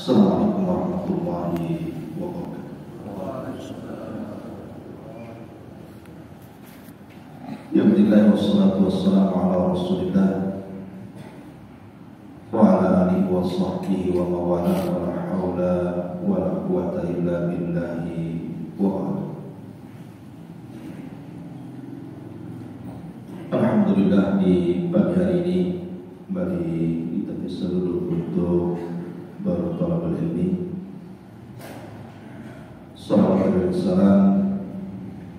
Assalamualaikum warahmatullahi wabarakatuh. Alhamdulillah wassalatu wassalamu ala Rasulillah wa ala alihi wa sahbihi wa mawala wa la hawla wa la quwwata illa billahi wa ala. Alhamdulillah di pagi hari ini kembali kita bisa duduk untuk baru talabul ilmi. Salawat dan salam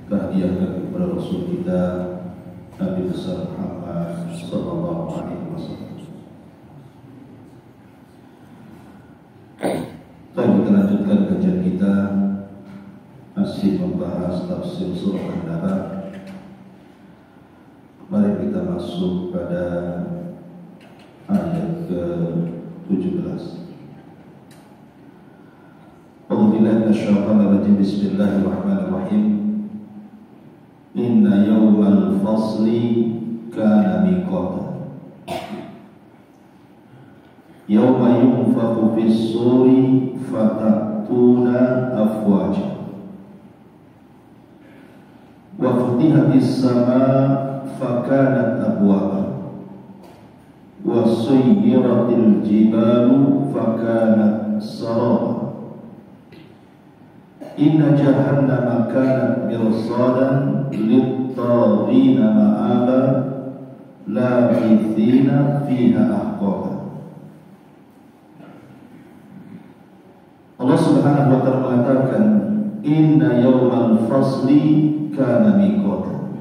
kehadiahkan kepada Rasul kita Nabi besar Muhammad sallallahu alaihi wasallam. Kita lanjutkan kajian kita masih membahas tafsir surah An-Naba. Mari kita masuk pada ayat ke-17. Bismillahirrahmanirrahim. Inna yawmal fasli kana miqatan. Yawma yunfakhu fis suri fatatuna afwaja. Wa futihatis samaa fakanat abwaba. Wa suyyiratil jibalu fakanat saraba. Inna jahannama kanat mirsadan lit-taghina ma'aba labithina fiha ahqaba. Allah Subhanahu wa ta'ala mengatakan inna yawmal fasli kana miqatan.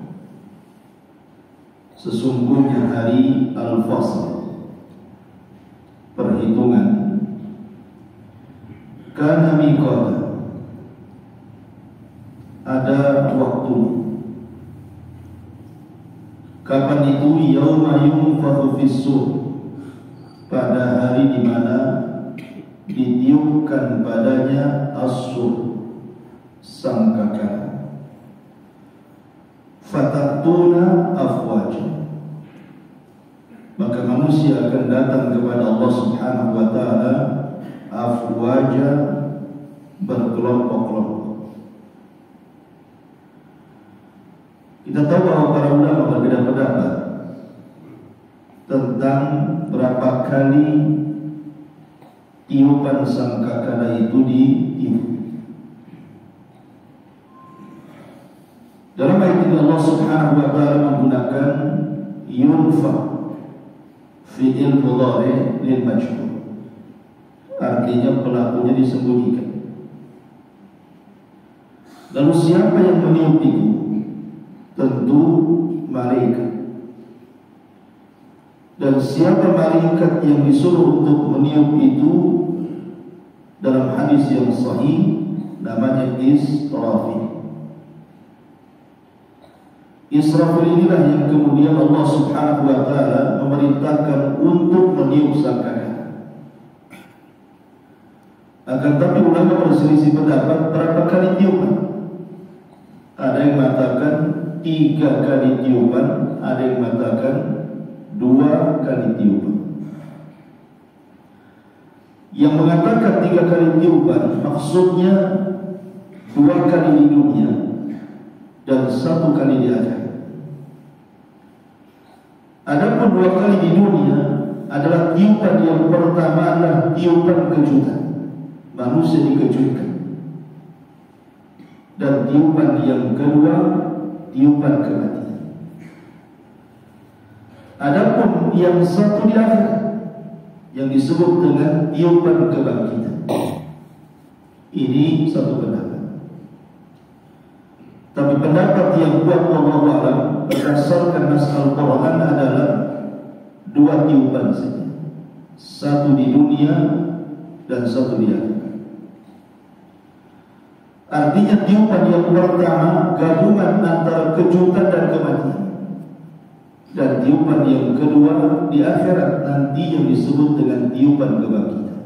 Sesungguhnya hari al-fasl, perhitungan, kana miqatan, ada waktu. Kapan itu? Yauma yunfakhu fis-sur, pada hari di mana ditiupkan padanya as-sur, sangkakala. Fatatuna afwaja, maka manusia akan datang kepada Allah Subhanahu wa ta'ala afwaja, berkelompok-kelompok. Kita tahu bahwa para ulama berbeda pendapat tentang berapa kali tiupan sangkakala itu ditiup. Dalam ayat ini Allah Subhanahu wa ta'ala menggunakan yunfa fi'il mudhari lil majhul, artinya pelakunya disembunyikan. Lalu siapa yang meniup itu? Tentu malaikat. Dan siapa malaikat yang disuruh untuk meniup itu? Dalam hadis yang sahih namanya Israfil. Israfil inilah yang kemudian Allah Subhanahu wa ta'ala memerintahkan untuk meniup sangkakala. Akan tapi ulama berselisih pendapat berapa kali tiupan. Ada yang mengatakan 3 kali tiupan, ada yang mengatakan 2 kali tiupan. Yang mengatakan 3 kali tiupan maksudnya 2 kali di dunia dan 1 kali di akhirat. Adapun 2 kali di dunia adalah tiupan yang pertama adalah tiupan kejutan, manusia dikejutkan. Dan tiupan yang kedua tiupan kematian. Adapun yang satu di akhirat yang disebut dengan tiupan kebangkitan. Ini satu pendapat. Tapi pendapat yang kuat wallahu a'lam berdasarkan nas Al-Qur'an adalah 2 tiupan saja. 1 di dunia dan 1 di akhirat. Artinya tiupan yang pertama gabungan antara kejutan dan kematian. Dan tiupan yang kedua di akhirat nanti yang disebut dengan tiupan kebangkitan.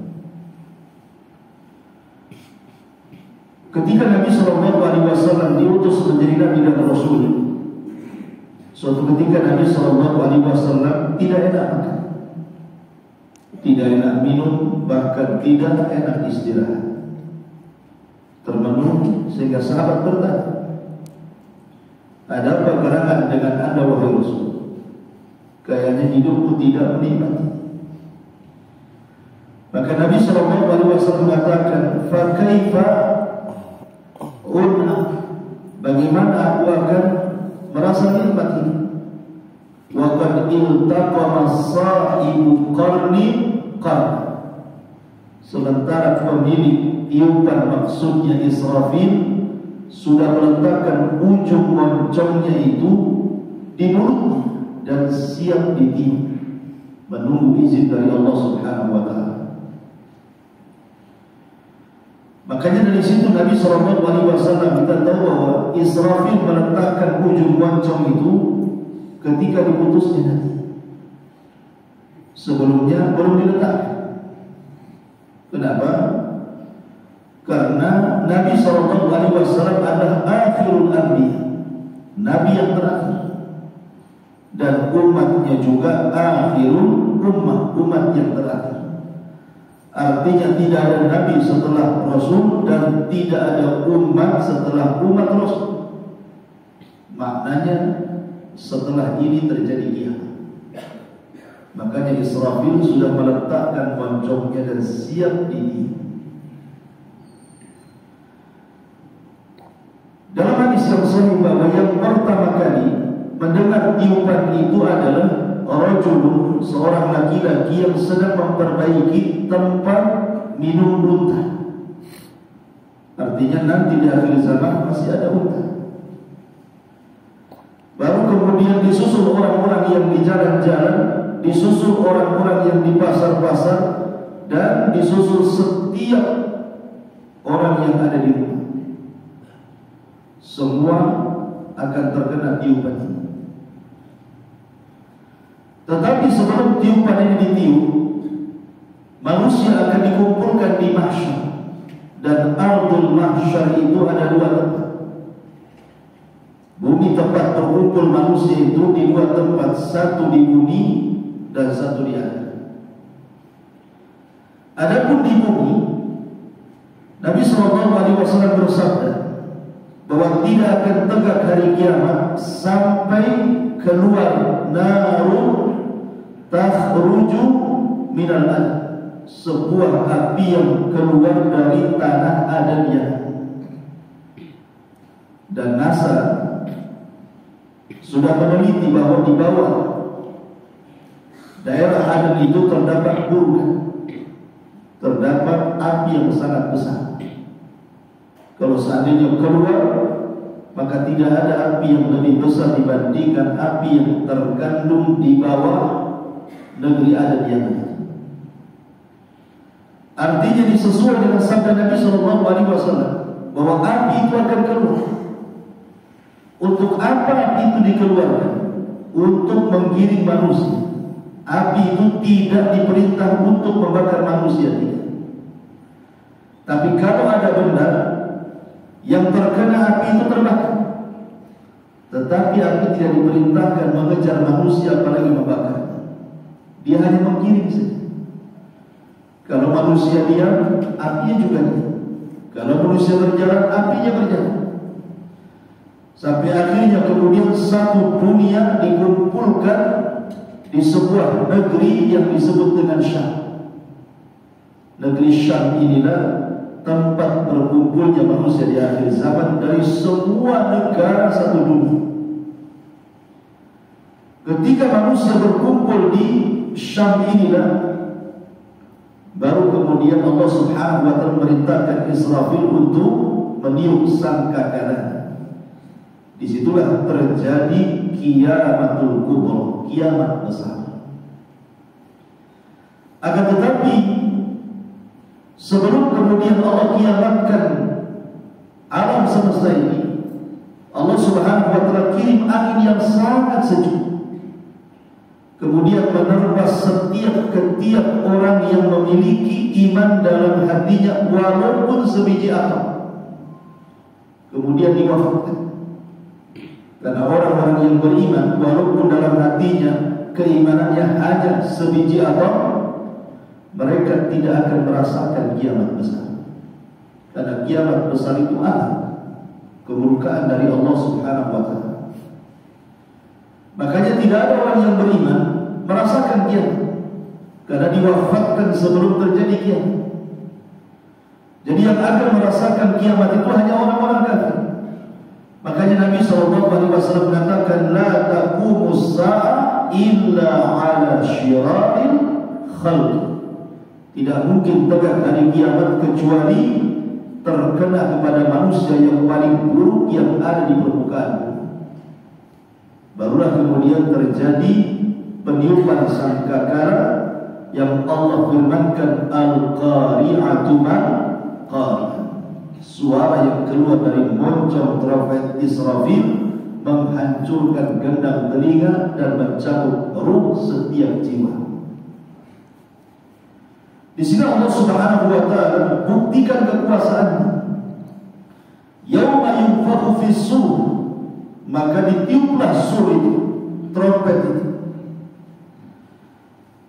Ketika Nabi SAW diutus menjadi Nabi dan Rasul, suatu ketika Nabi SAW tidak enak makan. tidak enak minum, bahkan tidak enak istirahat. Termenung sehingga sahabat bertanya, ada apa gerangan dengan Anda wahai Rasul? Kayaknya hidupmu tidak menikmati. Maka Nabi SAW mengatakan, fa kaifa un'am, bagaimana aku akan merasa nikmat ini? Wa qad iltaqama sahibu qarni qarn, sementara pemilik tiupan, maksudnya Israfil, sudah meletakkan ujung moncongnya itu di mulutnya dan siap ditiup, menunggu izin dari Allah Subhanahu wa taala. Makanya dari situ Nabi SAW kita tahu bahwa Israfil meletakkan ujung moncong itu ketika diputusnya nanti. Sebelumnya belum diletakkan. Kenapa? Karena Nabi SAW adalah akhirul anbiya, Nabi yang terakhir, dan umatnya juga akhirul ummah, umat yang terakhir. Artinya tidak ada Nabi setelah Rasul dan tidak ada umat setelah umat Rasul. Maknanya setelah ini terjadi kiamat. Makanya Israfil sudah meletakkan moncongnya dan siap ditiup. Dalam hadis yang sahih bahwa yang pertama kali mendengar tiupan itu adalah rajulun, seorang laki-laki yang sedang memperbaiki tempat minum unta. Artinya nanti di akhir zaman masih ada unta. Baru kemudian disusul orang-orang yang di jalan-jalan, disusul orang-orang yang di pasar-pasar, dan disusul setiap orang yang ada di rumah. Semua akan terkena tiupan ini. Tetapi sebelum tiupan ini ditiup, manusia akan dikumpulkan di mahsyar. Dan ardul mahsyar itu ada dua tempat. Bumi tempat berkumpul manusia itu di dua tempat, satu di bumi dan satu di akhirat. Adapun di bumi, Nabi SAW bersabda bahwa tidak akan tegak hari kiamat sampai keluar narun takhruju minal ad, sebuah api yang keluar dari tanah Adaniyah. Dan NASA sudah meneliti bahwa di bawah daerah Adan itu terdapat burung, terdapat api yang sangat besar. Kalau seandainya keluar, maka tidak ada api yang lebih besar dibandingkan api yang terkandung di bawah negeri Adan yang lain. Artinya disesuai dengan sabda Nabi SAW bahwa api itu akan keluar. Untuk apa api itu dikeluarkan? Untuk menggiring manusia. Api itu tidak diperintah untuk membakar manusia, tidak. Tapi kalau ada benda yang terkena api itu terbakar. Tetapi api tidak diperintahkan mengejar manusia apalagi membakar. Dia hanya menggiring saja. Kalau manusia diam, apinya juga diam. Kalau manusia berjalan, apinya berjalan. Sampai akhirnya kemudian satu dunia dikumpulkan di sebuah negeri yang disebut dengan Syam. Negeri Syam inilah tempat berkumpulnya manusia di akhir zaman dari semua negara satu dunia. Ketika manusia berkumpul di Syam inilah, baru kemudian Allah Subhanahu wa ta'ala memerintahkan Israfil untuk meniup sangkakala. Disitulah terjadi kiamatul kubra, kiamat besar. Akan tetapi sebelum kemudian Allah kiamatkan alam semesta ini, Allah Subhanahu wa ta'ala kirim angin yang sangat sejuk, kemudian menerpa setiap orang yang memiliki iman dalam hatinya walaupun sebiji atom, kemudian diwafatkan. Karena orang-orang yang beriman walaupun dalam hatinya keimanannya hanya sebiji atom, mereka tidak akan merasakan kiamat besar. Karena kiamat besar itu ada kemurkaan dari Allah Subhanahu wa Ta'ala. Makanya tidak ada orang yang beriman merasakan kiamat, karena diwafatkan sebelum terjadi kiamat. Jadi yang akan merasakan kiamat itu hanya orang-orang kafir. Makanya Nabi SAW mengatakan, la taqumus sa'a illa ala syiraril khalq. Tidak mungkin tegak hari kiamat kecuali terkena kepada manusia yang paling buruk yang ada di permukaan bumi. Barulah kemudian terjadi peniupan sangkakala yang Allah firmankan, al-qari'atu man qari'ah. Suara yang keluar dari moncong trompet Israfil menghancurkan gendang telinga dan mencabut ruh setiap jiwa. Di sini Allah Subhanahu wa Ta'ala buktikan kekuasaannya. Yauma yunfakhu fis-sur, maka ditiuplah sur itu, trompet itu.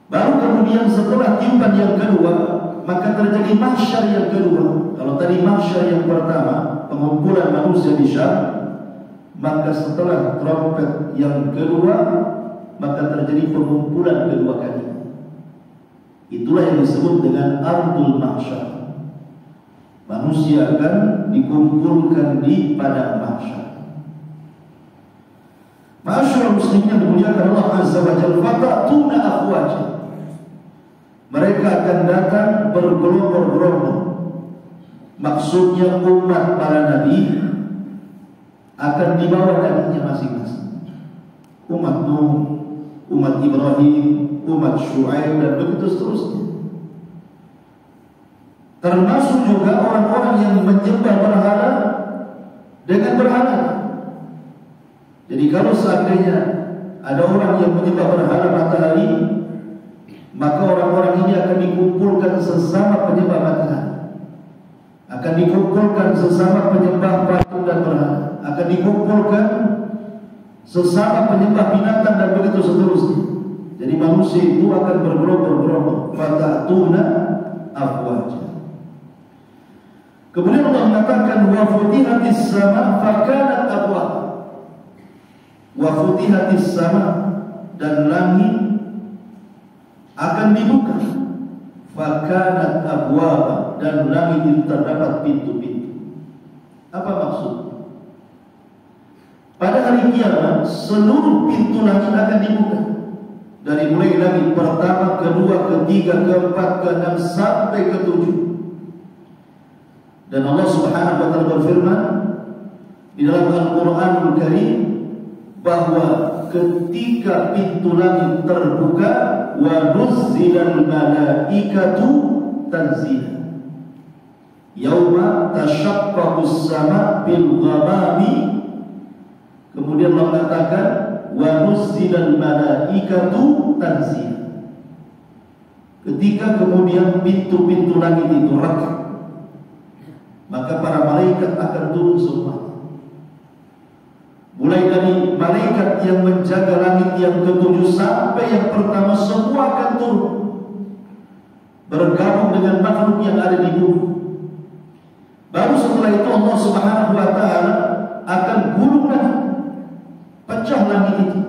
Baru kemudian setelah tiupan yang kedua, maka terjadi mahsyar yang kedua. Kalau tadi mahsyar yang pertama, pengumpulan manusia di Syam, maka setelah trompet yang kedua, maka terjadi pengumpulan kedua kali. Itulah yang disebut dengan ardul mahsyar. Manusia akan dikumpulkan di padang mahsyar. Ma'asyiral muslimin yang dimuliakan Allah Azza wa Jalla, fatatuna afwaja. Mereka akan datang bergelombang-gelombang. Maksudnya umat para nabi akan dibawa nabinya masing-masing. Umat Nuh, umat Ibrahim, umat Syuaib, dan begitu seterusnya. Termasuk juga orang-orang yang menyembah berhala dengan berhala. Jadi kalau seandainya ada orang yang menyembah berhala matahari, maka orang-orang ini akan dikumpulkan sesama penyembah matahari, akan dikumpulkan sesama penyembah patung dan berhala, akan dikumpulkan sesama penyembah binatang, dan begitu seterusnya. Jadi manusia itu akan bergerombol-gerombol. Fatatuna afwaja. Kemudian Allah mengatakan, wa futihatis sama fakanat abwab. Wa futihatis sama, dan langit akan dibuka. Fakanat abwab, dan langit itu terdapat pintu-pintu. Apa maksud? Pada hari kiamat seluruh pintu langit akan dibuka. Dari mulai langit pertama, kedua, ketiga, keempat, keenam sampai ketujuh. Dan Allah Subhanahu wa Ta'ala berfirman di dalam Al-Qur'anul Karim bahwa ketika pintu langit terbuka, wa nuzzilal malaikatu tanzila. Yauma tashaqqaqus sama bil ghamami. Kemudian Allah mengatakan, wa nuzzilal malaikatu tanzila. Ketika kemudian pintu-pintu langit itu retak, maka para malaikat akan turun semua. Mulai dari malaikat yang menjaga langit yang ketujuh sampai yang pertama, semua akan turun, bergabung dengan makhluk yang ada di bumi. Baru setelah itu Allah Subhanahu wa Ta'ala akan gulung lagi, pecah langit itu,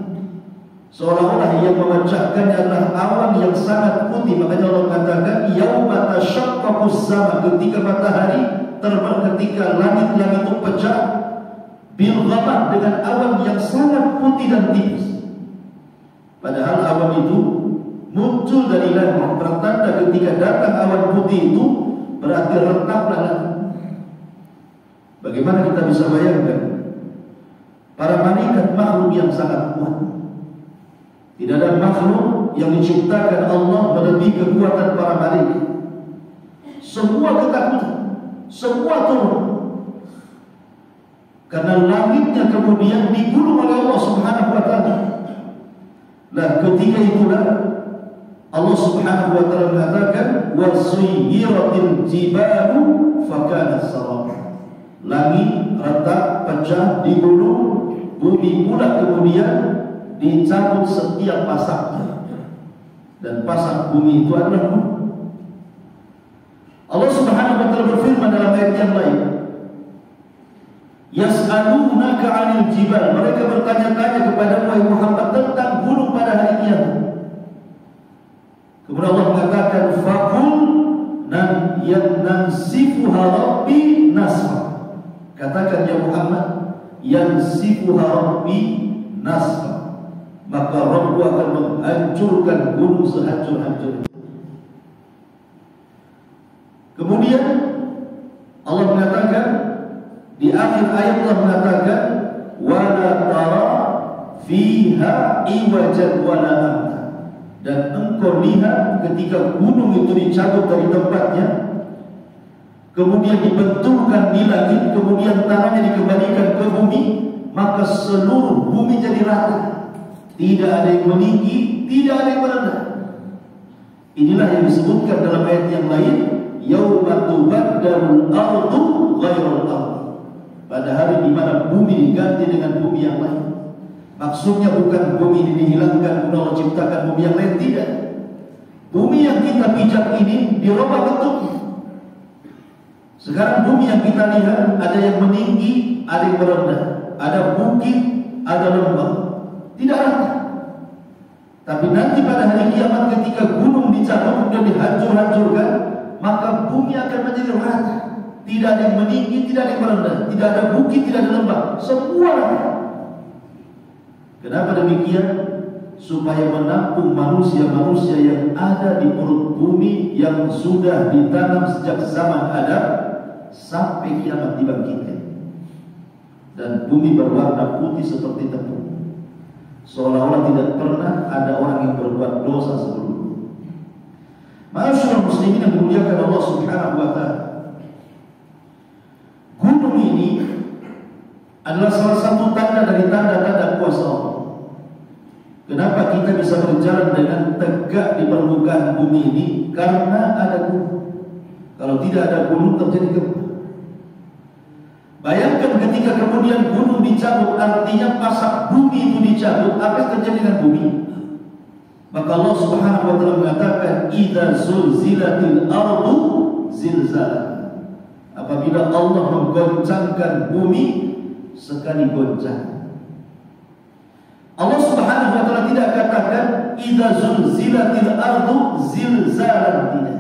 seolah-olah yang memecahkannya adalah awan yang sangat putih. Makanya Allah mengatakan, yauma tashaqqaqus sama, ketika matahari terbang, ketika langit-langit itu pecah, bil ghamam, dengan awan yang sangat putih dan tipis. Padahal awan itu muncul dari langit, pertanda ketika datang awan putih itu berarti retaklah langit. Bagaimana kita bisa bayangkan para malaikat, makhluk yang sangat kuat. Tidak ada makhluk yang diciptakan Allah melebihi kekuatan para malaikat. Semua ketakutan, semua turun, karena langitnya kemudian digulung oleh Allah Subhanahu wa Ta'ala. Nah, ketika itulah Allah Subhanahu wa Ta'ala mengatakan, wa suyyiratil jibalu fakanat saraba. Langit retak, pecah, digulung, bumi pula kemudian dicabut setiap pasaknya. Dan pasak bumi itu adalah Allah Subhanahu wa taala berfirman dalam ayat yang lain, yas'alunaka 'anil jibal, mereka bertanya-tanya kepada Muhammad tentang gunung pada hari kiamat. Kemudian Allah mengatakan, faqul yansifuha rabbi nasfa. Katakan ya Muhammad, yansifuha rabbi nasfa, maka Rabbku akan menghancurkan gunung sehancur-hancurnya. Kemudian Allah mengatakan di akhir ayat, Allah mengatakan wala tara fiha iwajan wala amta, dan engkau lihat ketika gunung itu dicabut dari tempatnya, kemudian dibenturkan di langit, kemudian tanahnya dikembalikan ke bumi, maka seluruh bumi jadi rata, tidak ada yang meninggi, tidak ada yang merendah. Inilah yang disebutkan dalam ayat yang lain, yauma tubaddalul ardu ghairul ardi, pada hari di mana bumi diganti dengan bumi yang lain. Maksudnya bukan bumi ini dihilangkan, Allah ciptakan bumi yang lain, tidak. Bumi yang kita pijak ini dirubah bentuknya. Sekarang bumi yang kita lihat ada yang meninggi, ada yang merendah, ada bukit, ada lembah, tidak rata. Tapi nanti pada hari kiamat ketika gunung dicabut dan dihancur-hancurkan, maka bumi akan menjadi rata. Tidak ada yang meninggi, tidak ada yang merendah, tidak ada bukit, tidak ada lembah, semua rata. Kenapa demikian? Supaya menampung manusia-manusia yang ada di perut bumi yang sudah ditanam sejak zaman Adam sampai kiamat dibangkitkan. Dan bumi berwarna putih seperti tepung, seolah-olah tidak pernah ada orang yang berbuat dosa sebelumnya. Ma'asyiral muslimin yang dimuliakan Allah Subhanahu wa taala, gunung ini adalah salah satu tanda dari tanda-tanda kuasa Allah. Kenapa kita bisa berjalan dengan tegak di permukaan bumi ini? Karena ada gunung. Kalau tidak ada gunung terjadi gempa. Bayangkan ketika kemudian gunung dicabut, artinya pasak bumi itu dicabut, apa yang terjadi dengan bumi? Maka Allah Subhanahu wa taala mengatakan, idza zulzilatil ardu zilzalah. Apabila Allah menggoncangkan bumi sekali goncang. Allah Subhanahu wa taala tidak katakan idza zulzilatil ardu zilzalan, tidak.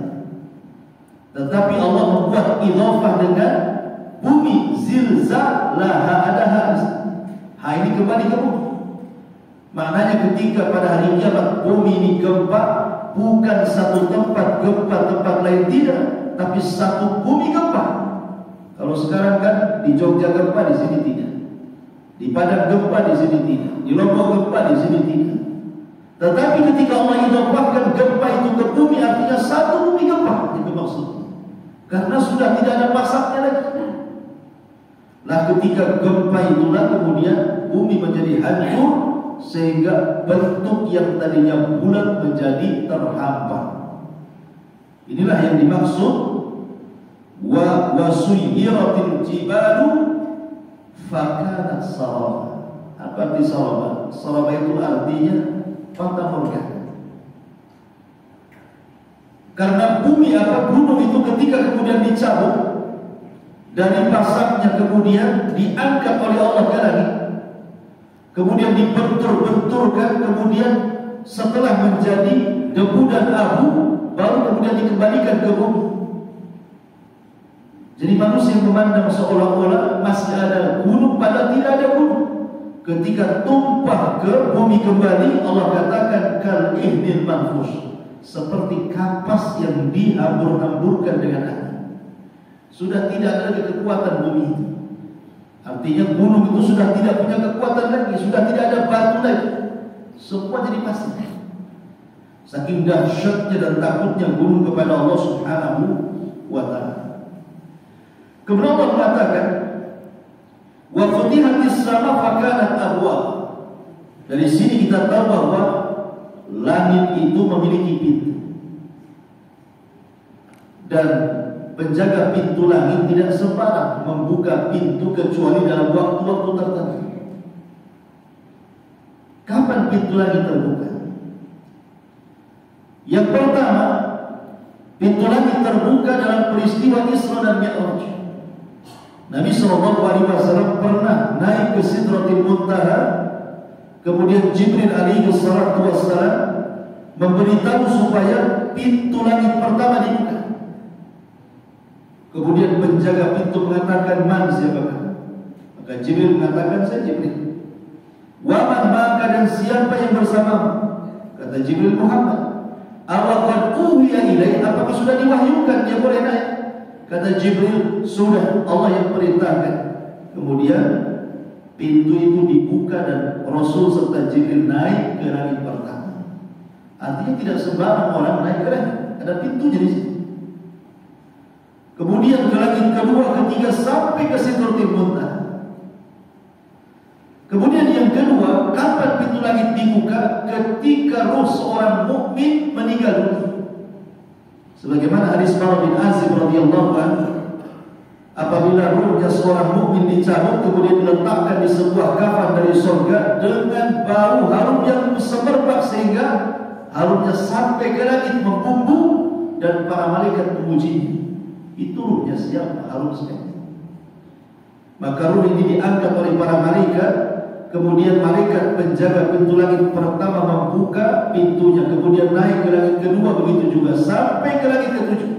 Tetapi Allah membuat idhofah dengan bumi, zilzalaha, ada harus. Ini kembali ke bumi. Maknanya ketika pada hari kiamat bumi ini gempa, bukan satu tempat gempa, tempat lain tidak, tapi satu bumi gempa. Kalau sekarang kan di Jogja gempa, di sini tidak. Di Padang gempa, di sini tidak. Di Lombok gempa, di sini tidak. Tetapi ketika Allah idhofahkan gempa itu ke bumi, artinya satu bumi gempa. Itu maksudnya. Karena sudah tidak ada pasaknya lagi. Nah, ketika gempa itulah kemudian bumi menjadi hancur, sehingga bentuk yang tadinya bulat menjadi terhambat. Inilah yang dimaksud wa suyyiratil jibalu fakanat saraba. Apa arti saraba? Saraba itu artinya fata morgana. Karena bumi gunung itu ketika kemudian dicabut dari pasaknya, kemudian diangkat oleh Allah ke langit, kemudian dibentur-benturkan, kemudian setelah menjadi debu dan abu, baru kemudian dikembalikan ke bumi. Jadi manusia memandang seolah-olah masih ada gunung, padahal tidak ada gunung. Ketika tumpah ke bumi kembali, Allah katakan kal ihnil manfush, seperti kapas yang dihambur-hamburkan dengan angin. Sudah tidak ada lagi kekuatan bumi itu. Artinya gunung itu sudah tidak punya kekuatan lagi, sudah tidak ada batu lagi. Semua jadi pasir. Saking dahsyatnya dan takutnya gunung kepada Allah Subhanahu wa taala. Kemudian Allah mengatakan, wa futihatis sama fakanat abwab. Dari sini kita tahu bahwa langit itu memiliki pintu. Dan penjaga pintu langit tidak sembarang membuka pintu kecuali dalam waktu-waktu tertentu. Kapan pintu langit terbuka? Yang pertama, Pintu langit terbuka dalam peristiwa Isra dan Mi'raj. Nabi SAW pernah naik ke Sidratil Muntaha. Kemudian Jibril alaihi salatu wassalam memberitahu supaya pintu langit pertama dibuka. Kemudian penjaga pintu mengatakan, "Man, siapakah?" Maka Jibril mengatakan, "Saya Jibril." "Wa man ma'aka, dan siapa yang bersamamu?" Kata Jibril, "Muhammad." "Awaqad uhiya ilaih, apakah sudah diwahyukan dia boleh naik?" Kata Jibril, "Sudah, Allah yang perintahkan." Kemudian pintu itu dibuka dan Rasul serta Jibril naik ke langit pertama. Artinya tidak sembarang orang naik ke langit, ada pintunya di sini. Kemudian ke langit kedua, ketiga, sampai ke Sidratil Muntaha. Kemudian yang kedua, kapan pintu langit dibuka? Ketika roh seorang mukmin meninggal dunia. Sebagaimana hadis Bara bin Azib radhiyallahu anhu, apabila ruhnya seorang mukmin dicabut kemudian diletakkan di sebuah kafan dari surga dengan bau harum yang semerbak sehingga harumnya sampai ke langit membumbung dan para malaikat memujinya. Itu ruhnya siapa? Harum sekali. Maka ruh ini diangkat oleh para malaikat. Kemudian malaikat penjaga pintu langit pertama membuka pintunya, kemudian naik ke langit kedua, begitu juga sampai ke langit ketujuh.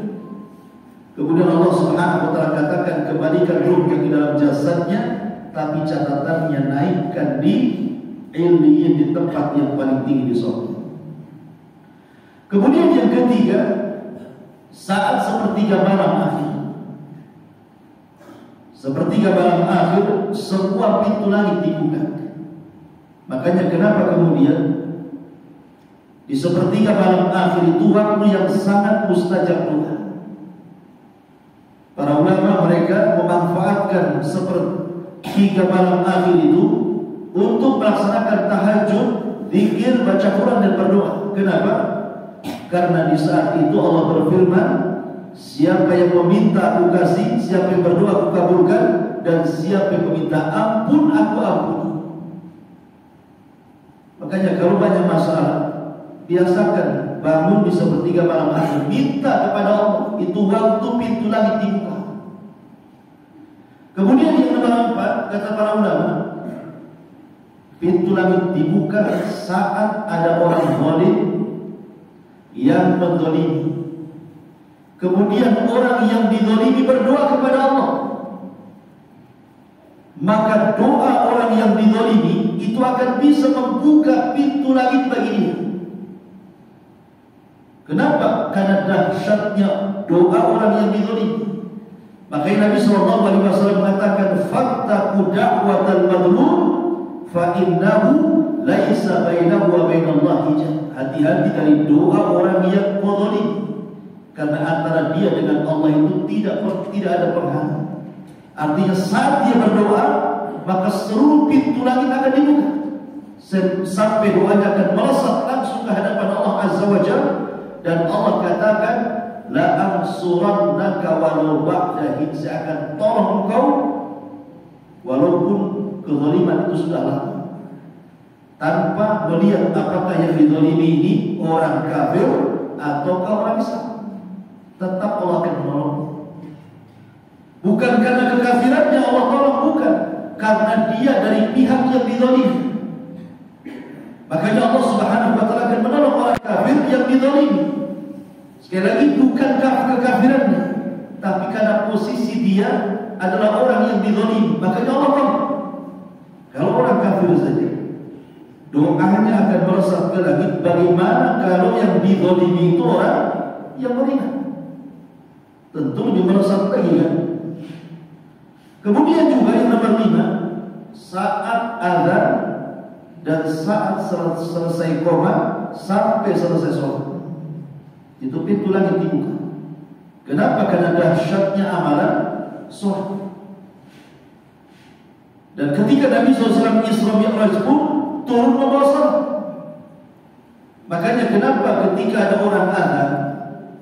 Kemudian Allah Subhanahu wa taala katakan, kembalikan ruhnya ke dalam jasadnya, tapi catatannya naikkan di ilmiyin, di tempat yang paling tinggi di surga. Kemudian yang ketiga, saat sepertiga malam akhir. Sepertiga malam akhir, semua pintu langit dibuka. Makanya kenapa kemudian di sepertiga malam akhir itu waktu yang sangat mustajab doa. Para ulama mereka memanfaatkan sepertiga malam akhir itu untuk melaksanakan tahajud, zikir, baca Quran dan berdoa. Kenapa? Karena di saat itu Allah berfirman, siapa yang meminta aku kasih, siapa yang berdoa aku kabulkan, dan siapa yang meminta ampun aku ampuni. Makanya kalau banyak masalah, biasakan bangun di sepertiga malam akhir, minta kepada Allah. Itu waktu pintu langit dibuka. Kemudian yang nomor 4, kata para ulama, pintu langit dibuka saat ada orang zalim yang menzalimi. Kemudian orang yang dizalimi berdoa kepada Allah. Maka doa orang yang dizalimi itu akan bisa membuka pintu langit bagi dia. Kenapa? Karena dahsyatnya doa orang yang dizalimi. Makanya Nabi SAW mengatakan, fattaqu da'watal madlum fa innahu laisa bainahu wa bainallahi hijab. Hati-hati dari doa orang yang zalim, karena antara dia dengan Allah itu tidak ada penghalang. Artinya saat dia berdoa, maka seluruh pintu langit akan dibuka sampai doanya akan melesat langsung ke hadapan Allah Azza wa Jalla. Dan Allah katakan, la ansurannaka walau ba'da hin, saya akan tolong engkau walaupun kezaliman itu sudah lama. Tanpa melihat apakah yang dizalimi ini orang kafir ataukah orang Islam, tetap Allah akan menolong. Bukan karena kekafirannya Allah tolong, bukan, karena dia dari pihak yang dizalimi. Makanya Allah Subhanahu wa taala akan menolong orang kafir yang dizalimi. Sekali lagi, bukan kekafirannya, tapi karena posisi dia adalah orang yang dizalimi, makanya Allah tolong. Kalau orang kafir saja doanya akan melesat ke langit, bagaimana kalau yang dizalimi itu orang yang beriman? Tentu lebih melesat lagi kan? Kemudian juga yang nomor 5, saat azan dan saat selesai qomat sampai selesai sholat, itu pintu langit dibuka. Kenapa? Karena dahsyatnya amalan sholat. Dan ketika Nabi SAW Isra Mi'raj pun turun membawa sholat. Makanya kenapa ketika ada orang azan,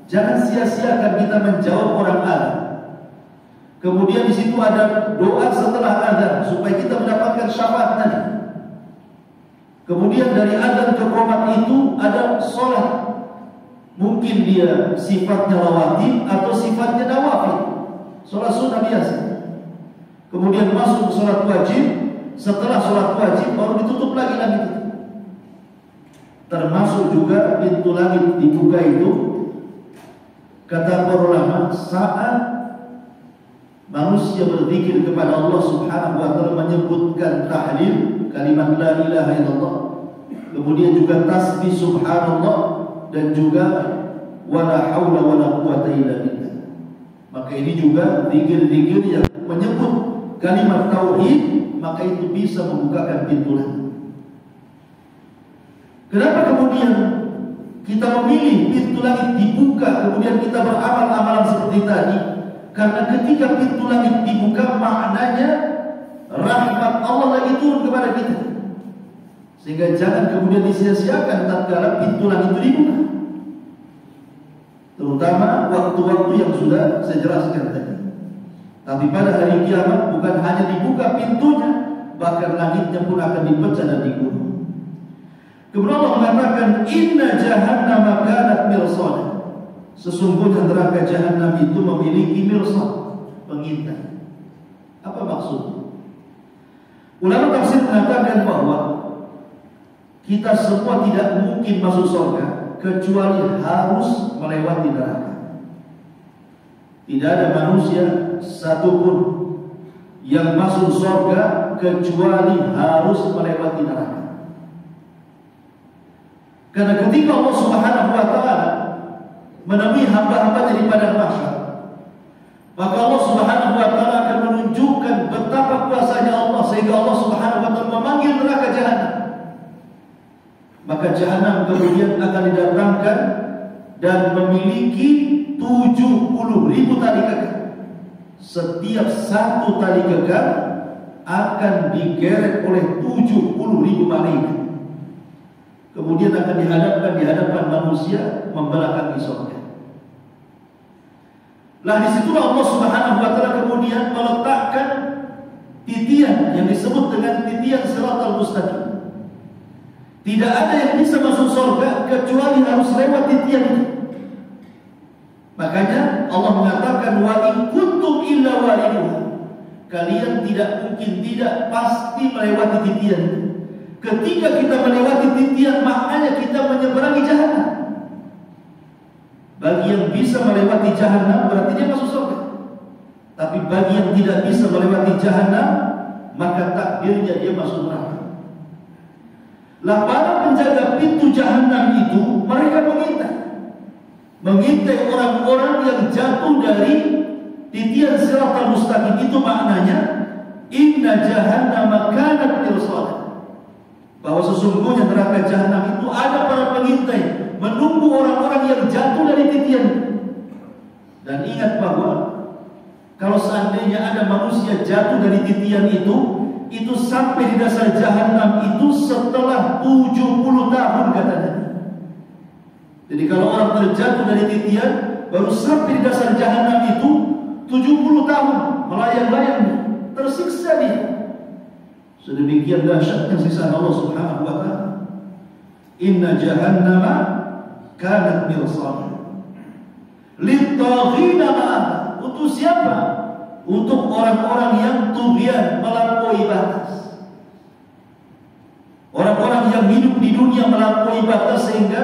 jangan sia-siakan kita menjawab orang azan. Kemudian di situ ada doa setelah azan supaya kita mendapatkan syafaat tadi. Kemudian dari azan ke qomat itu ada sholat. Mungkin dia sifatnya rawatib atau sifatnya nawafil, sholat sunnah biasa. Kemudian masuk ke sholat wajib, setelah sholat wajib baru ditutup lagi langit itu. Termasuk juga pintu langit dibuka itu, kata para ulama, saat manusia berzikir kepada Allah Subhanahu wa taala, menyebutkan tahlil kalimat la ilaha illallah, kemudian juga tasbih subhanallah, dan juga wala haula wala quwata illa billah. Maka ini juga zikir-zikir yang menyebut kalimat tauhid, maka itu bisa membukakan pintu langit. Kenapa kemudian kita memilih pintu langit dibuka, kemudian kita beramal amalan seperti tadi? Karena ketika pintu langit dibuka, maknanya rahmat Allah lagi turun kepada kita. Sehingga jangan kemudian disia-siakan tatkala pintu langit itu dibuka. Terutama waktu-waktu yang sudah saya jelaskan tadi. Tapi pada hari kiamat bukan hanya dibuka pintunya, bahkan langitnya pun akan dipecah dan digulung. Kemudian Allah mengatakan, inna jahannama kanat mirsad. Sesungguhnya neraka jahanam itu memiliki mirsad, pengintai. Apa maksudnya? Ulama tafsir mengatakan bahwa kita semua tidak mungkin masuk surga kecuali harus melewati neraka. Tidak ada manusia satupun yang masuk surga kecuali harus melewati neraka. Karena ketika Allah Subhanahu wa taala menemui hamba-hambanya di padang mahsyar, maka Allah Subhanahu wa taala akan menunjukkan betapa kuasanya Allah, sehingga Allah Subhanahu wa taala memanggil neraka jahanam. Maka jahanam kemudian akan didatangkan dan memiliki 70.000 tali kekar. Setiap satu tali kekar akan digeret oleh 70.000 malaikat. Kemudian akan dihadapkan di hadapan manusia membelakangi surga. Lah disitulah Allah Subhanahu wa taala kemudian meletakkan titian yang disebut dengan titian Shiratal Mustaqim. Tidak ada yang bisa masuk surga kecuali harus lewat titian itu. Makanya Allah mengatakan, wa in kuntum illa wariduha. Kalian tidak mungkin tidak pasti melewati titian itu. Ketika kita melewati titian, maknanya kita menyeberangi jahanam. Bagi yang bisa melewati jahanam berarti dia masuk surga. Tapi bagi yang tidak bisa melewati jahanam, maka takdirnya dia masuk neraka. Lah para penjaga pintu jahanam itu mereka mengintai orang-orang yang jatuh dari titian Shiratal Mustaqim. Itu maknanya inna jahannama kanat mirsad. Bahwa sesungguhnya neraka jahanam itu ada para pengintai menunggu orang-orang yang jatuh dari titian. Dan ingat bahwa kalau seandainya ada manusia jatuh dari titian itu sampai di dasar jahanam itu setelah 70 tahun katanya. Jadi kalau orang terjatuh dari titian baru sampai di dasar jahanam itu 70 tahun melayang-layang, tersiksa dia. Sedemikian dahsyatnya siksa Allah Subhanahu wa taala. Inna jahannama kanat mirsad. Lit-taghina ma'ah. Untuk siapa? Untuk orang-orang yang tughyan, melampaui batas. Orang-orang yang hidup di dunia melampaui batas sehingga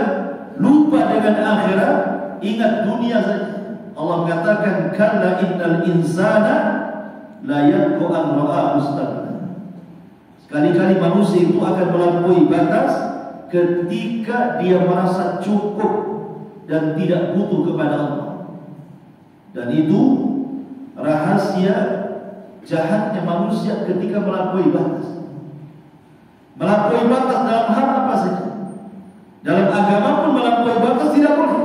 lupa dengan akhirat, ingat dunia saja. Allah mengatakan, kalla innal insana la yatqa an ra'a istaghna. Kali-kali manusia itu akan melampaui batas ketika dia merasa cukup dan tidak butuh kepada Allah. Dan itu rahasia jahatnya manusia ketika melampaui batas. Melampaui batas dalam hal apa saja. Dalam agama pun melampaui batas tidak boleh.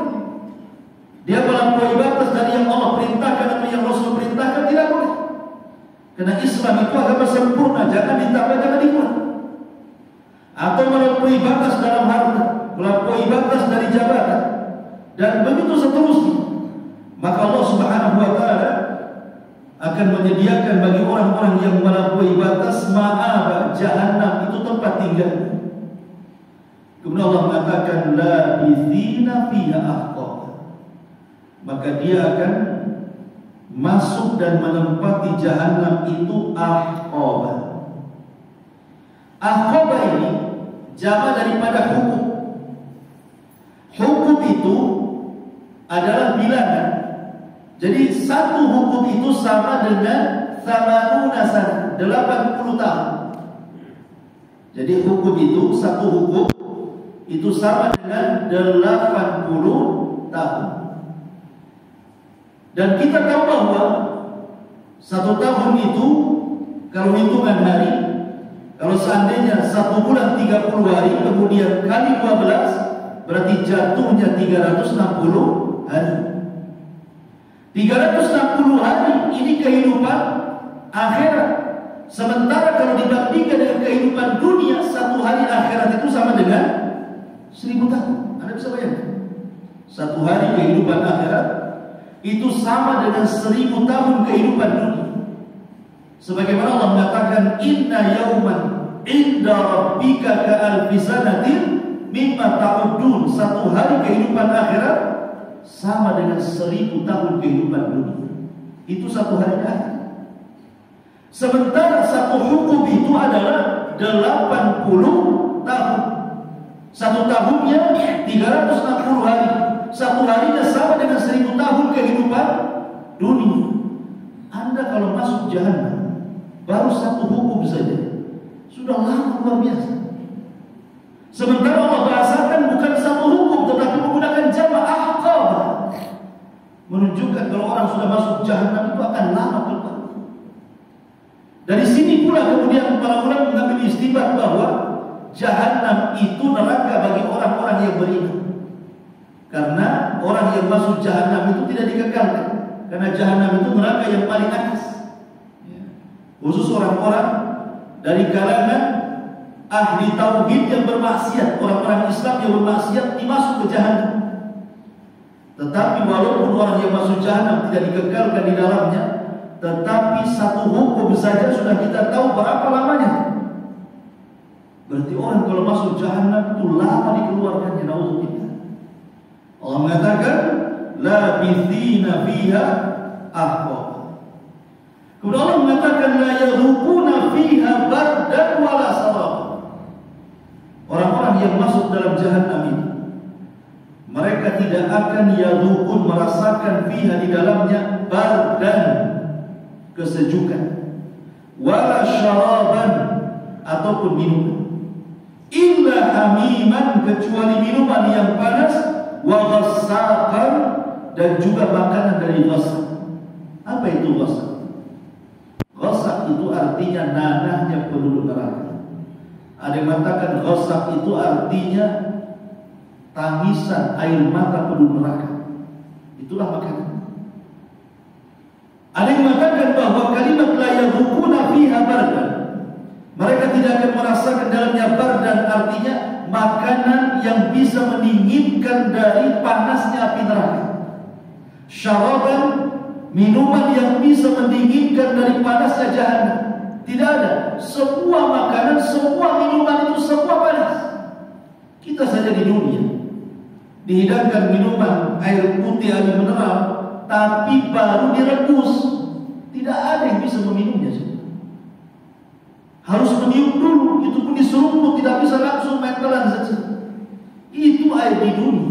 Dia melampaui batas dari yang Allah perintahkan atau yang Rasul perintahkan tidak boleh. Karena Islam itu agama sempurna, jangan ditambah, jangan dikurang. Atau melampaui batas dalam harta, melampaui batas dari jabatan, dan begitu seterusnya. Maka Allah Subhanahu wa taala akan menyediakan bagi orang-orang yang melampaui batas ma'aba jahanam, itu tempat tinggal. Kemudian Allah mengatakan la bizina fiha ahqa. maka dia akan masuk dan menempati Jahannam itu Ahqaba. Ahqaba ini jamak daripada hukum. Hukum itu adalah bilangan. Jadi satu hukum itu sama dengan 80 sana, 80 tahun. Jadi hukum itu, satu hukum itu sama dengan 80 tahun. Dan kita tahu bahwa satu tahun itu, kalau hitungan hari, kalau seandainya satu bulan 30 hari, kemudian kali 12, berarti jatuhnya 360 hari. 360 hari ini kehidupan akhirat. Sementara kalau dibandingkan dengan kehidupan dunia, satu hari akhirat itu sama dengan 1000 tahun. Anda bisa bayangkan? Satu hari kehidupan akhirat itu sama dengan 1000 tahun kehidupan dunia. Sebagaimana Allah mengatakan, Inna yawman inda rabbika ka'alfi sanatin mimma ta'udun. Satu hari kehidupan akhirat sama dengan 1000 tahun kehidupan dunia. Itu satu hari akhirat. Sementara satu hukum itu adalah 80 tahun. Satu tahunnya 360 hari. Satu harinya sama dengan 1000 tahun kehidupan dunia. Anda kalau masuk Jahannam, baru satu hukum saja sudah lama luar biasa. Sementara Allah bahasakan bukan satu hukum, tetapi menggunakan jamak Ahqaba, menunjukkan kalau orang sudah masuk Jahannam itu akan lama keluar. Dari sini pula kemudian para ulama mengambil istinbat bahwa Jahannam itu neraka bagi orang-orang yang beriman. Karena orang yang masuk Jahannam itu tidak dikekalkan. Karena Jahannam itu neraka yang paling atas. Khusus orang-orang dari kalangan ahli tauhid yang bermaksiat, orang-orang Islam yang bermaksiat dimasuk ke Jahannam. Tetapi walaupun orang yang masuk Jahannam tidak dikekalkan di dalamnya, tetapi satu hukum saja sudah kita tahu berapa lamanya. Berarti orang kalau masuk Jahannam itu lama dikeluarkannya. Nauzubillah. Allah mengatakan labithina fiha ahqaba. Kemudian Allah mengatakan la yadhuquna fiha bardan wala sarab. Orang-orang yang masuk dalam Jahannam ini, mereka tidak akan yadhuqun, merasakan fiha di dalamnya bardan, kesejukan, wala syaraban, ataupun minuman, illa hamiman, kecuali minuman yang panas, wa ghassaqan, dan juga makanan dari ghassaq. Apa itu ghassaq? Ghassaq itu artinya nanahnya penduduk neraka. Ada yang mengatakan ghassaq itu artinya tangisan air mata penduduk neraka. Itulah makanan. Ada yang mengatakan bahwa kalimat la yadhuquna fiha bardan, mereka tidak akan merasakan dalamnya bardan, artinya makanan yang bisa mendinginkan dari panasnya api neraka. Syaraban, minuman yang bisa mendinginkan dari panasnya Jahannam. Tidak ada. Semua makanan, semua minuman itu semua panas. Kita saja di dunia dihidangkan minuman air putih, air mineral, tapi baru direbus, tidak ada yang bisa meminumnya. Harus meniup dulu, itu pun diseruput, tidak bisa langsung main telan saja. Itu air di dunia,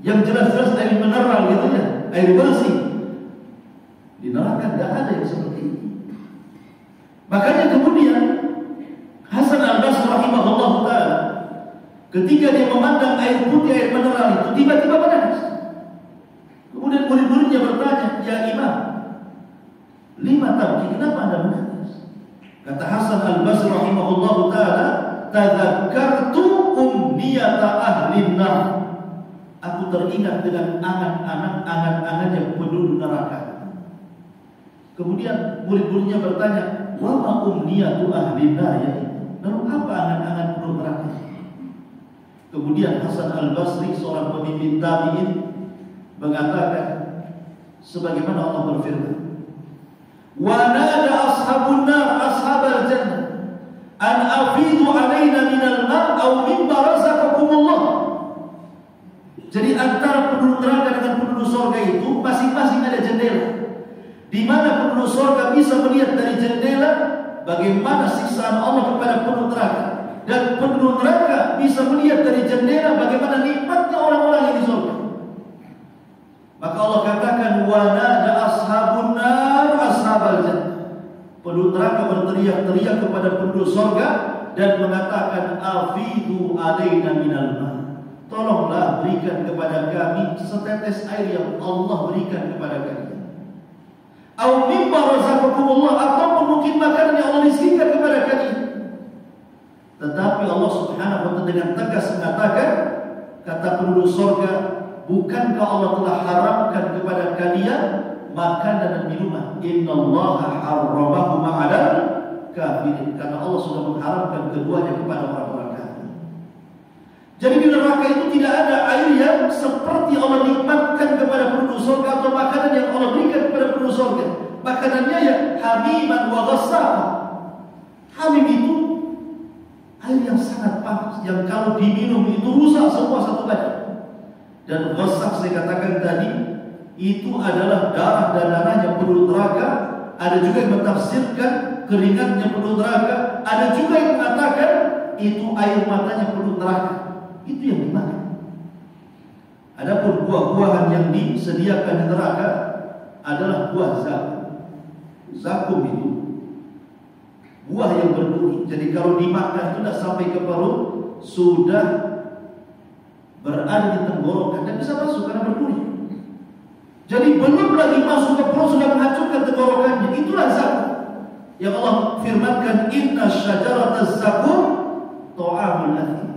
yang jelas-jelas air mineral gitu ya, air bersih. Di neraka tidak ada yang seperti ini. Makanya kemudian Hasan al-Basri rahimahullah ta'ala, ketika dia memandang air putih, air mineral itu tiba-tiba menangis. Kemudian murid-muridnya bertanya, ya Imam, lima tabki, kenapa anda menangis? Kata Hasan al-Basri rahimahullah ta'ala, tadzakartu umniyata ahli nar. Aku teringat dengan angan-angan yang penduduk neraka. Kemudian murid-muridnya bertanya, wa ma umniyatu ahli nar, ya? Lalu apa angan-angan penduduk neraka? Kemudian Hasan al-Basri, seorang pemimpin tabi'in, mengatakan sebagaimana Allah berfirman, wa nada ashabun nar ashabal jannah an afidu alaina minal ma' aw mimma razaqakumullah. Jadi antara penduduk neraka dengan penduduk surga itu masing-masing ada jendela, di mana penduduk surga bisa melihat dari jendela bagaimana siksaan Allah kepada penduduk neraka, dan penduduk neraka bisa melihat dari jendela bagaimana nikmatnya orang-orang yang di surga. Maka Allah katakan, wa nada ashabun nar ashabal jannah. Penduduk neraka berteriak-teriak kepada penduduk surga dan mengatakan, afidu alaina minal ma. Tolonglah berikan kepada kami setetes air yang Allah berikan kepada kami. Au mimma razaqakumullah, ataupun mungkin makanan yang Allah rizkikan kepada kami. Tetapi Allah Subhanahu wa ta'ala dengan tegas mengatakan, kata penduduk surga, bukankah Allah telah haramkan kepada kalian makanan dan minuman? Innallaha harramahu ma'alal kafirin. Karena Allah sudah mengharamkan keduanya kepada orang-orang kafir. Jadi di neraka itu tidak ada air yang seperti Allah nikmatkan kepada penduduk surga atau makanan yang Allah berikan kepada penduduk surga. Makanannya ya hamiman wa ghassaqah. Hamim itu air yang sangat panas, yang kalau diminum itu rusak semua satu badan. Dan ghassaq saya katakan tadi itu adalah darah dan darahnya penduduk neraka. Ada juga yang mentafsirkan keringatnya penduduk neraka. Ada juga yang mengatakan itu air matanya penduduk neraka. Itu yang dimakan. Adapun buah-buahan yang disediakan di neraka adalah buah zakum. Zakum itu buah yang berduri. Jadi kalau dimakan sudah sampai ke perut, sudah berada di tenggorokan dan bisa masuk karena berduri. Jadi belum lagi masuk ke perut sudah menghancurkan tenggorokannya. Itulah zakum yang Allah firmankan, inna syajarata zakum ta'amul athim.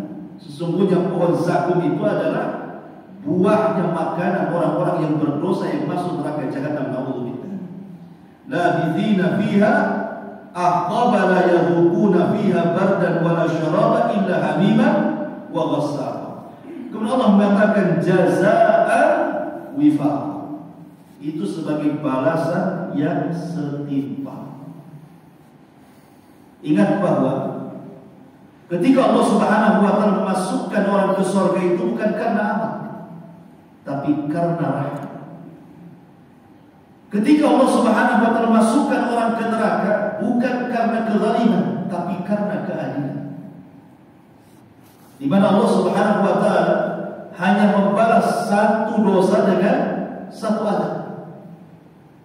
Sesungguhnya pohon zakum itu adalah buahnya makanan orang-orang yang berdosa yang masuk neraka jahanam. Na'udzubillah. Labithina fiha ahqaba la yadhuquna fiha bardan wala syaraba illa hamiman wa ghassaq. Kemudian Allah mengatakan jazaa'an wifaqa. Itu sebagai balasan yang setimpal. Ingat bahwa ketika Allah Subhanahu wa ta'ala memasukkan orang ke surga itu bukan karena amal, tapi karena rahmat. Ketika Allah Subhanahu wa ta'ala masukkan orang ke neraka bukan karena kezaliman, tapi karena keadilan. Di mana Allah Subhanahu wa ta'ala hanya membalas satu dosa dengan satu azab.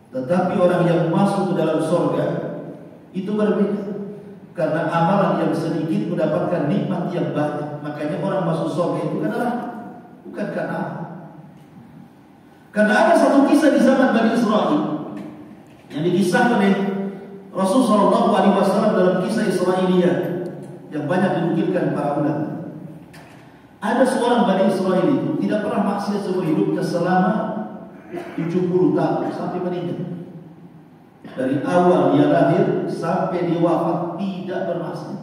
Tetapi orang yang masuk ke dalam surga itu berbeda. Karena amalan yang sedikit mendapatkan nikmat yang banyak. Makanya orang masuk surga itu karena rahmat, bukan karena amal. Karena ada satu kisah di zaman Bani Israel yang dikisahkan oleh Rasulullah SAW dalam kisah Israiliyah yang banyak dinukilkan para ulama. Ada seorang Bani Israel itu tidak pernah maksiat seumur hidupnya selama 70 tahun sampai meninggal. Dari awal dia lahir sampai dia wafat tidak bermaksiat.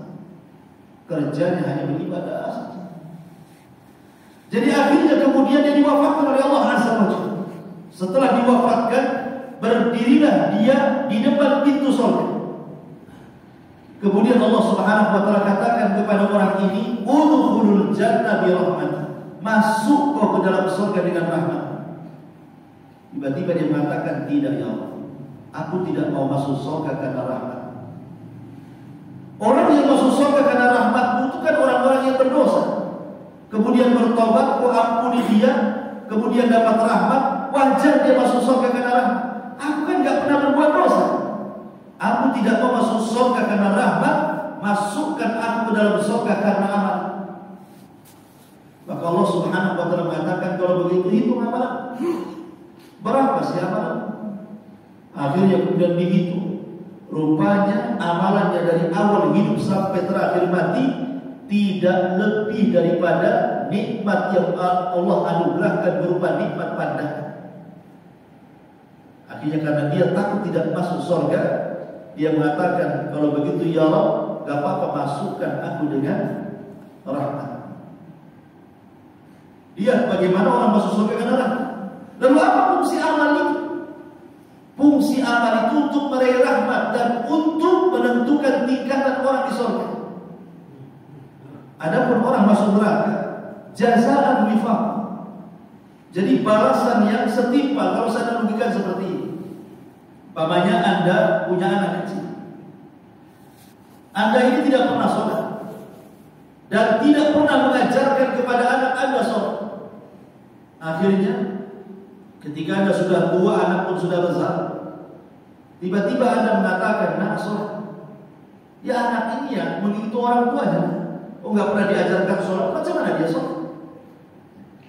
Kerjanya hanya beribadah saja. Jadi akhirnya kemudian dia diwafatkan oleh Allah Azza wa Jalla. Setelah diwafatkan, berdirilah dia di depan pintu surga. Kemudian Allah Subhanahu wa ta'ala katakan kepada orang ini, udkhulul jannah bi rahmati. Masuk kau ke dalam surga dengan rahmat. Tiba-tiba dia mengatakan, tidak ya Allah, aku tidak mau masuk surga karena rahmat. Orang yang masuk surga karena rahmat itu kan orang-orang yang berdosa, kemudian bertobat, ku ampuni dia, kemudian dapat rahmat. Wajar dia masuk surga karena rahmat. Aku kan gak pernah berbuat dosa. Aku tidak mau masuk surga karena rahmat. Masukkan aku ke dalam surga karena amal. Maka Allah Subhanahu wa ta'ala mengatakan, kalau begitu hitung amalan. Berapa sih amalan? Akhirnya kemudian dihitung. Rupanya amalannya dari awal hidup sampai terakhir mati tidak lebih daripada nikmat yang Allah anugerahkan berupa nikmat pandangan. Akhirnya karena dia takut tidak masuk surga, dia mengatakan, kalau begitu ya Allah, gak apa-apa, masukkan aku dengan rahmat. Lihat bagaimana orang masuk surga karena rahmat. Lalu apa fungsi amal itu? Fungsi amal itu untuk meraih rahmat dan untuk menentukan tingkatan orang di surga. Adapun orang masuk neraka, jazaan wifaq, Jadi balasan yang setimpal kalau saya rugikan seperti ini. Umpamanya Anda punya anak kecil, Anda ini tidak pernah sholat dan tidak pernah mengajarkan kepada anak Anda sholat. Akhirnya ketika Anda sudah tua, anak pun sudah besar, tiba-tiba Anda mengatakan, nak sholat. Ya anak ini ya mengikuti orang tuanya. Oh nggak pernah diajarkan sholat, macam mana dia sholat?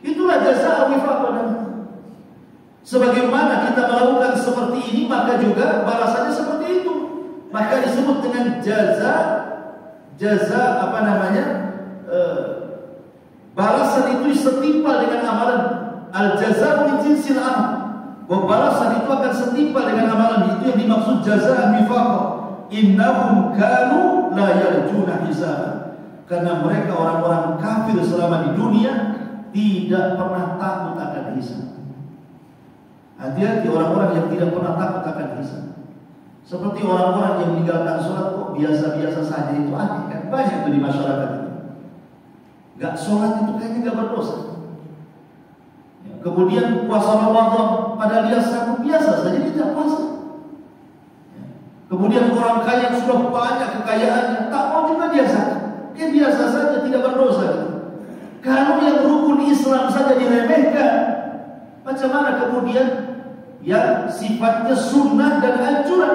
Itulah jazaa wifaq namanya. Sebagaimana kita melakukan seperti ini, maka juga balasannya seperti itu. Maka disebut dengan jaza apa namanya? Balasan itu setimpal dengan amalan. Al jazaa min jinsil amal. Bahwa balasan itu akan setimpal dengan amalan. Itu yang dimaksud jazaa wifaq. Innahum kanu la yarjuna hisaba. Karena mereka orang-orang kafir selama di dunia tidak pernah takut akan hisab. Hati-hati orang-orang yang tidak pernah takut akan hisab. Seperti orang-orang yang meninggalkan sholat kok biasa-biasa saja, itu aneh kan? Banyak itu di masyarakat itu. Gak sholat itu kayaknya gak berdosa. Kemudian puasa Ramadan, padahal dia sangat biasa saja dia tidak puasa. Kemudian orang kaya yang sudah banyak kekayaannya, tak mau juga dia zakat. Dia biasa saja, tidak berdosa. Kalau yang rukun Islam saja diremehkan, macam mana kemudian yang sifatnya sunnah dan anjuran,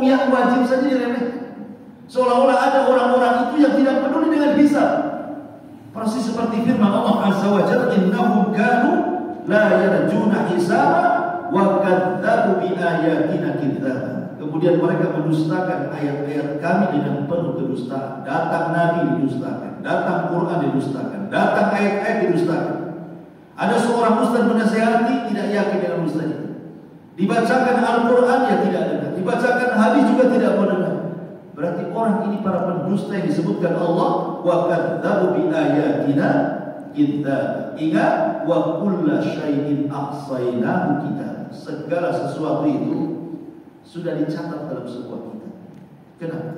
yang wajib saja diremehkan? Seolah-olah ada orang-orang itu yang tidak peduli dengan hisab. Persis seperti firman Allah Azza wa Jalla, innahum kanu la yarjuna hisaba wa kadzdzabu bi ayatina kadzdzaba. Kemudian mereka mendustakan ayat-ayat kami dengan penuh kedustaan. Datang Nabi didustakan, datang Quran didustakan, datang ayat-ayat didustakan. Ada seorang ustaz menasihati, tidak yakin dengan ustaz itu. Dibacakan Al-Quran, ya tidak dengar. Dibacakan hadis juga tidak mau dengar. Berarti orang ini para pendusta yang disebutkan Allah, wa kadzdzabu bi ayatina kadzdzaba. Ingat, wa kulla syai'in ahsaynahu kitab. Segala sesuatu itu sudah dicatat dalam sebuah kitab. Kenapa?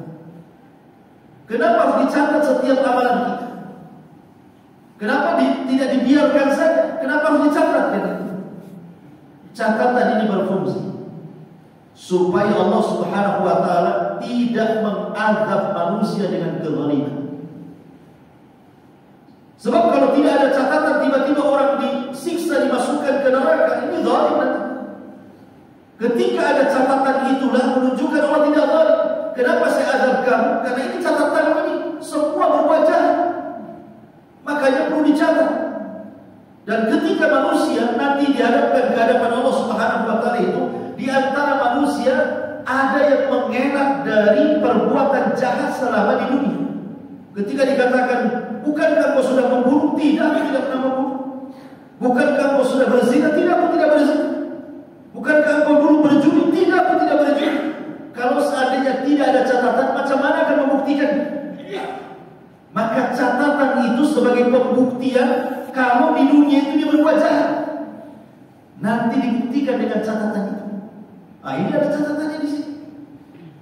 Kenapa harus dicatat setiap amalan kita? Kenapa tidak dibiarkan saja? Kenapa harus dicatat? Catatan ini berfungsi supaya Allah Subhanahu wa taala tidak mengadab manusia dengan kezaliman. Sebab kalau tidak ada catatan, tiba-tiba orang disiksa, dimasukkan ke neraka, ini zalim. Ketika ada catatan itulah menunjukkan Allah tidak zalim. Kenapa saya azab kamu? Karena ini catatan ini semua berbuat jahat. Makanya perlu dicatat. Dan ketika manusia nanti dihadapkan ke hadapan Allah Subhanahu wa taala itu, di antara manusia ada yang mengelak dari perbuatan jahat selama di dunia. Ketika dikatakan, bukankah kau sudah membunuh? Tidak, aku tidak pernah membunuh. Bukankah kau sudah berzina? Tidak, aku tidak berzina. Bukankah kau dulu berjudi? Tidak, aku tidak berjudi. Kalau seandainya tidak ada catatan, macam mana akan membuktikan? Maka catatan itu sebagai pembuktian kalau di dunia itu dia berbuat jahat. Nanti dibuktikan dengan catatan itu. Ini ada catatannya di sini.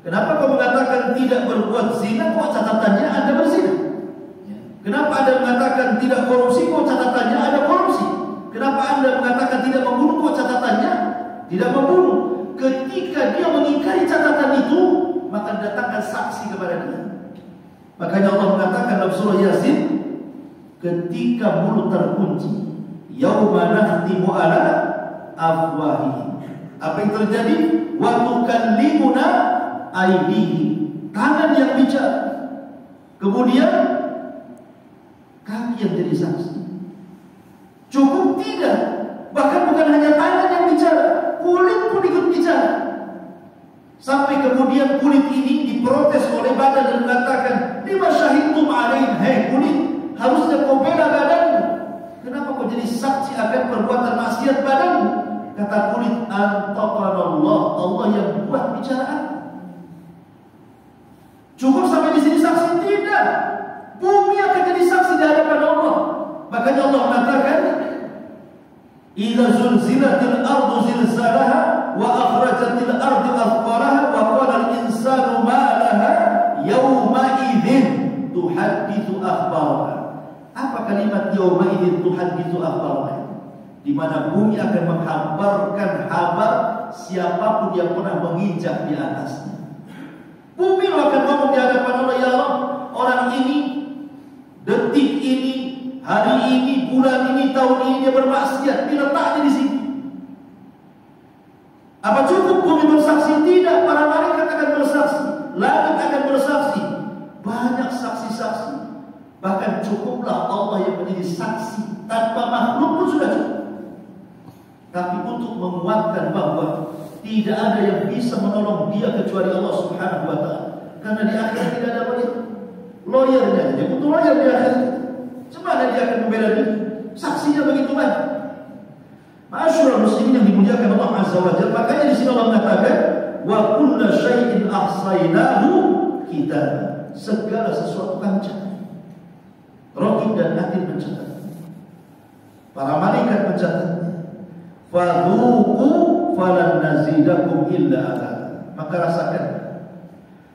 Kenapa kau mengatakan tidak berbuat zina? Kok catatannya Anda berzina? Kenapa Anda mengatakan tidak korupsi? Kok catatannya ada korupsi? Kenapa Anda mengatakan tidak membunuh? Kok catatannya tidak membunuh? Ketika dia mengingkari catatan itu, maka datangkan saksi kepada dia. Makanya Allah mengatakan dalam surah Yasin, ketika mulut terkunci, yauma nakhtimu ala afwahihim. Apa yang terjadi? Wa tukallimuna aydihim. Tangan yang bicara. Kemudian kaki yang jadi saksi. Cukup tidak? Bahkan bukan hanya tangan yang bicara, kulit pun ikut bicara. Sampai kemudian kulit ini diprotes oleh badan dan mengatakan, lima syahidtum alain, hei kulit, harusnya kau bela badanmu. Kenapa kau jadi saksi akan perbuatan maksiat badanmu? Kata kulit, antaqanallah, Allah yang buat bicaraan. Cukup sampai di sini saksi? Tidak. Bumi akan jadi saksi di hadapan Allah. Makanya Allah mengatakan, idza zulzilatil ardu zilzalaha wa akhrajatil ardu athqalaha wa qala al-insanu ma laha yawma idzin tuhadditsu akhbaraha. Apa kalimat yawma idzin tuhadditsu akhbaraha? di mana bumi akan menghamparkan habar siapapun yang pernah menginjak di atasnya. Bumi akan ngomong di hadapan Allah, ya Allah, orang ini, detik ini, hari ini, bulan ini, tahun ini dia bermaksiat, diletaknya di sini. Apa cukup bumi bersaksi? Tidak, para malaikat akan bersaksi, langit akan bersaksi, banyak saksi-saksi. Bahkan cukuplah Allah yang menjadi saksi, tanpa makhluk pun sudah cukup. Tapi untuk menguatkan bahwa tidak ada yang bisa menolong dia kecuali Allah Subhanahu wa ta'ala. Karena di akhirat tidak ada lawyernya, dia butuh lawyer di akhirat. Cemana dia akan membela diri? Saksinya begitu banyak. Ma'asyiral muslimin yang dimuliakan Allah Azza wa Jalla. Makanya di sini Allah mengatakan, wa kullu syai'in ahsaynahu kitab. Segala sesuatu kami catat. Raqib dan Atid mencatat. Para malaikat mencatatnya. Fadhuqu falan nazidakum illa adab. Maka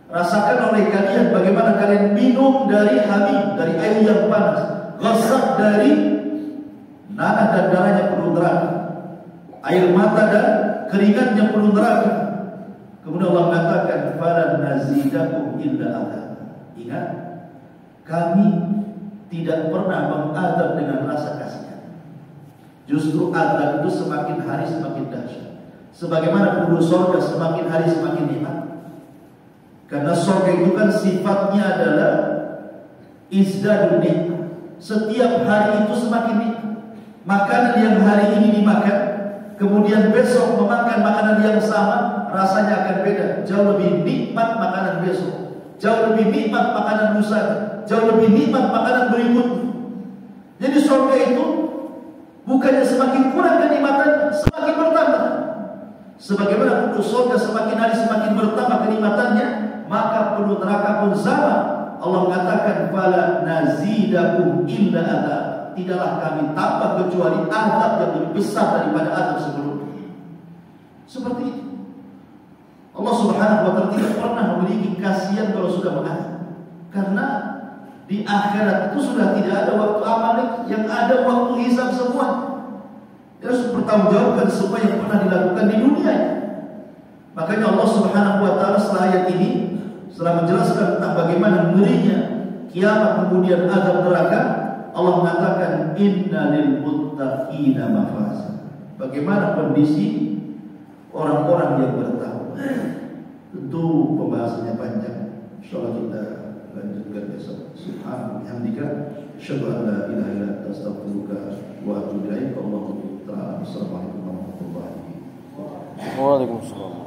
rasakan oleh kalian bagaimana kalian minum dari hamim, dari air yang panas, ghasaq dari nanah dan darahnya penuh neraka, air mata dan keringatnya penuh neraka. Kemudian Allah mengatakan falan nazidakum illa adab. Ingat, kami tidak pernah mengadab dengan rasa kasihan. Justru azab itu semakin hari semakin dahsyat. Sebagaimana penduduk surga semakin hari semakin nikmat. Karena surga itu kan sifatnya adalah izdadun nikmat. Setiap hari itu semakin nikmat. Makanan yang hari ini dimakan, kemudian besok memakan makanan yang sama, rasanya akan beda. Jauh lebih nikmat makanan besok, jauh lebih nikmat makanan lusa, jauh lebih nikmat makanan berikutnya. Jadi surga itu bukannya semakin kurang kenikmatannya, semakin bertambah. Sebagaimana penduduk surga semakin hari semakin bertambah kenikmatannya, maka penduduk neraka pun sama. Allah mengatakan fala nazidakum illa adab. Tidaklah kami tambah kecuali adab yang lebih besar daripada adab sebelumnya. Seperti itu. Allah Subhanahu wa ta'ala tidak pernah memiliki kasihan kalau sudah mengadab. Karena di akhirat itu sudah tidak ada waktu amal, yang ada waktu hisab semua. Dia harus bertanggungjawabkan semua yang pernah dilakukan di dunia. Makanya Allah Subhanahu wa ta'ala setelah ayat ini, setelah menjelaskan tentang bagaimana ngerinya kiamat kemudian azab neraka, Allah mengatakan innalil muttaqina mafaza. Bagaimana kondisi orang-orang yang bertakwa. Tentu pembahasannya panjang. Insyaallah kita lanjutkan besok. Subhanallah hamdika asyhadu an la ilaha illa anta astaghfiruka wa atubu ilaik. Allahu ta'ala. Assalamualaikum warahmatullahi wabarakatuh. Waalaikumsalam.